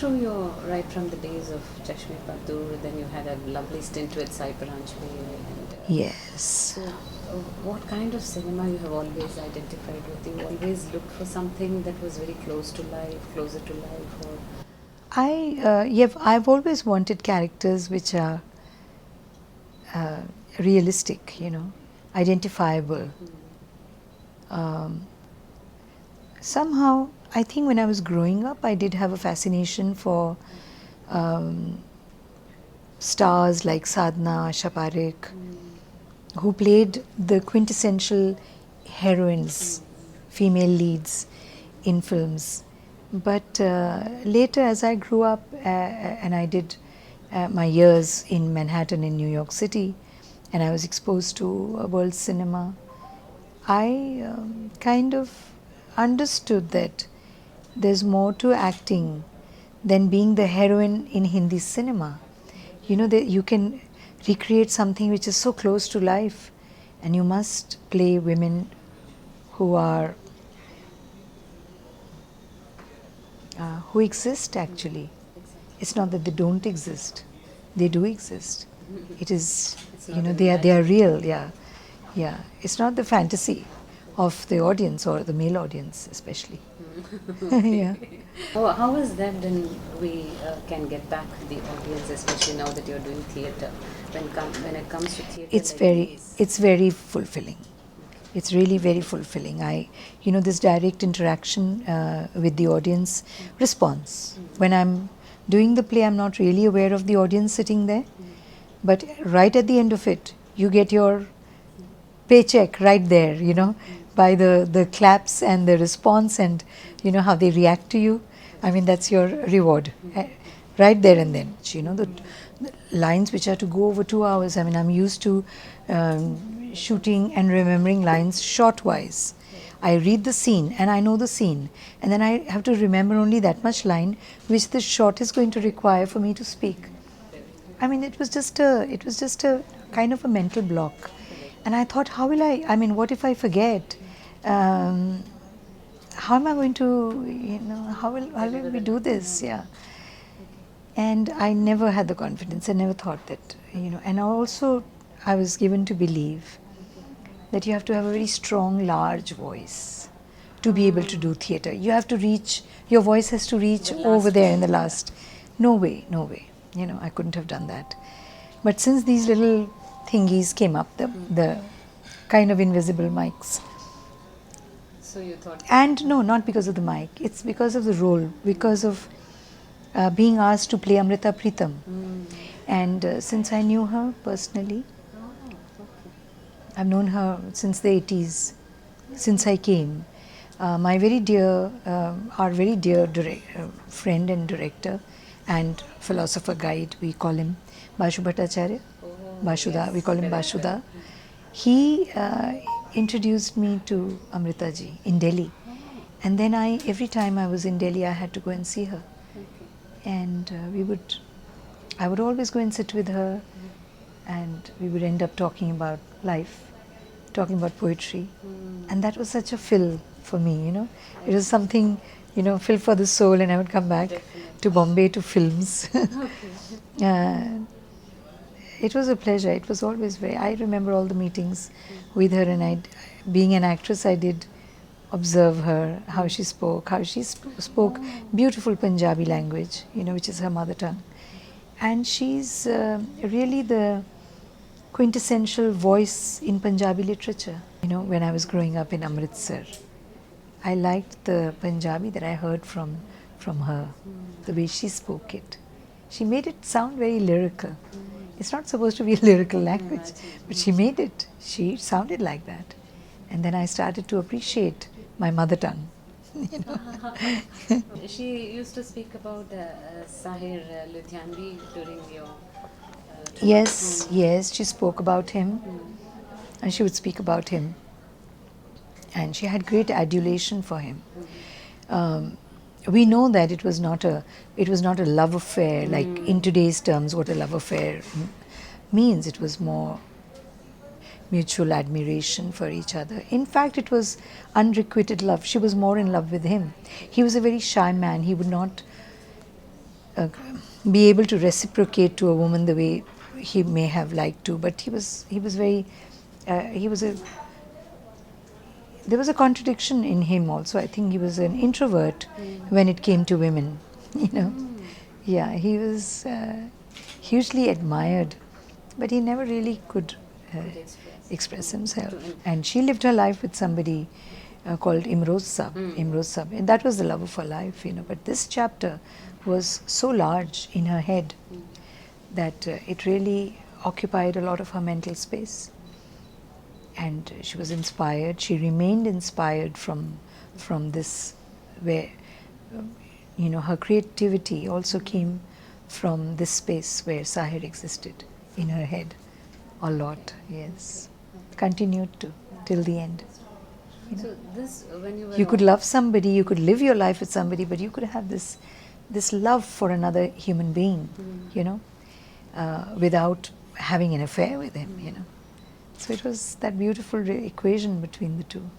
through your, right from the days of Chashme Budoor, then you had a lovely stint with Sai Paranjpe and Yes. so what kind of cinema you have always identified with? You always looked for something that was very close to life, closer to life, or I've always wanted characters which are realistic, identifiable. Somehow, I think when I was growing up, I did have a fascination for stars like Sadhna, Asha Parekh, who played the quintessential heroines, female leads in films. But later, as I grew up and I did my years in Manhattan in New York City, and I was exposed to world cinema, I kind of understood that there's more to acting than being the heroine in Hindi cinema. That you can recreate something which is so close to life, and you must play women who are who exist actually. It's not that they don't exist; they do exist. It is, they are real. Yeah. It's not the fantasy of the audience or the male audience, especially. Yeah. how is that then we can get back the audience, especially now that you're doing theatre? When it comes to theatre, It's very fulfilling. It's really very fulfilling. This direct interaction with the audience response. When I'm doing the play, I'm not really aware of the audience sitting there, but right at the end of it, you get your paycheck right there, by the claps and the response and, how they react to you. I mean, that's your reward, right there and then. The lines which are to go over 2 hours, I mean, I'm used to shooting and remembering lines short-wise. I read the scene and I know the scene, and then I have to remember only that much line which the shot is going to require for me to speak. I mean, it was just a kind of a mental block. And I thought, what if I forget? How am I going to, how will we do this? Yeah. And I never had the confidence. I never thought that, and also I was given to believe that you have to have a very strong, large voice to be able to do theatre. You have to reach, your voice has to reach over there in the last. No way. I couldn't have done that. But since these little thingies came up, the kind of invisible mics. So you thought. And no, not because of the mic. It's because of the role, because of being asked to play Amrita Pritam. And since I knew her personally, I've known her since the 80s, since I came. My very dear, our very dear friend and director and philosopher guide, we call him Bashu Bhattacharya. Bashuda, we call him Bashuda. He introduced me to Amrita ji in Delhi. And then every time I was in Delhi, I had to go and see her. And I would always go and sit with her, and we would end up talking about life, talking about poetry. And that was such a fill for me, It was something, fill for the soul, and I would come back to Bombay to films. It was a pleasure. It was always I remember all the meetings with her, and being an actress, I did observe her, how she spoke, spoke beautiful Punjabi language, which is her mother tongue. And she's really the quintessential voice in Punjabi literature. When I was growing up in Amritsar, I liked the Punjabi that I heard from her, the way she spoke it. She made it sound very lyrical. It's not supposed to be a lyrical language, but she made it. She sounded like that. And then I started to appreciate my mother tongue. She used to speak about Sahir Ludhianvi during your. Yes, she spoke about him, and she would speak about him. And she had great adulation for him. We know that it was not a love affair, like in today's terms what a love affair means. It was more mutual admiration for each other. In fact, it was unrequited love. She was more in love with him. He was a very shy man. He would not uh, be able to reciprocate to a woman the way he may have liked to, but he was very he was a there was a contradiction in him also. I think he was an introvert when it came to women, you know. Yeah, he was hugely admired, but he never really could express himself. And she lived her life with somebody called Imroz Sab. Imroz Sab, and that was the love of her life, you know. But this chapter was so large in her head that it really occupied a lot of her mental space. And she was inspired. She remained inspired from this, where you know, her creativity also came from this space where Sahir existed in her head a lot. Yes, continued to till the end. You know, So this, when you were you could love somebody, you could live your life with somebody, but you could have this love for another human being, you know, without having an affair with him, you know. So it was that beautiful equation between the two.